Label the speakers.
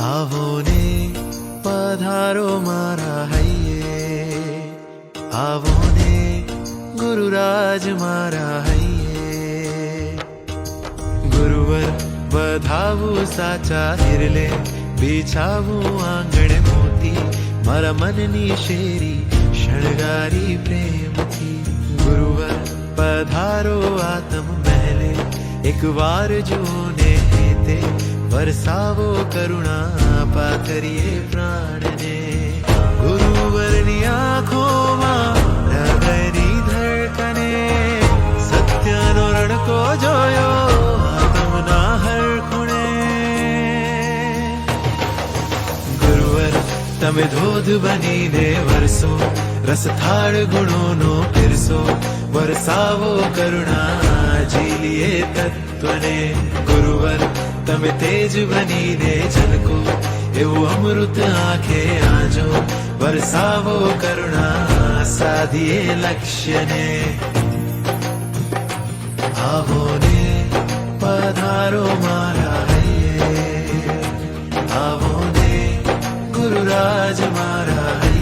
Speaker 1: આવો ને પધારો મારા હૈયે, આવો ને ગુરુરાજ મારા હૈયે. ગુરુવર વધાવું સાચા હિરલે, બિછાવું આંગણે મોતી, મારા મનની શેરી શણગારી પ્રેમથી. ગુરુવર પધારો આતમ મહેલે, એક વાર જુઓ ને હેતે, વરસાવો કરુણા પાથરીએ પ્રાણને. ગુરુવરની આંખોમાં હૃદયની ધડકને, સત્યનો રણકો જોયો આતમના હર ખૂણે. ગુરુવર તમે ધોધ બનીને વરસો, રસથાળ ગુણોનો પીરસો, વરસાવો કરુણા ઝીલીએ તત્વને. ગુરુવર તમે તેજ બનીને ઝલકો, એવું અમૃત આંખે આજો, વરસાવો કરુણા સાધીએ લક્ષ્યને. આવો ને પધારો મારા હૈયે, આવો ને ગુરુરાજ મારા હૈયે.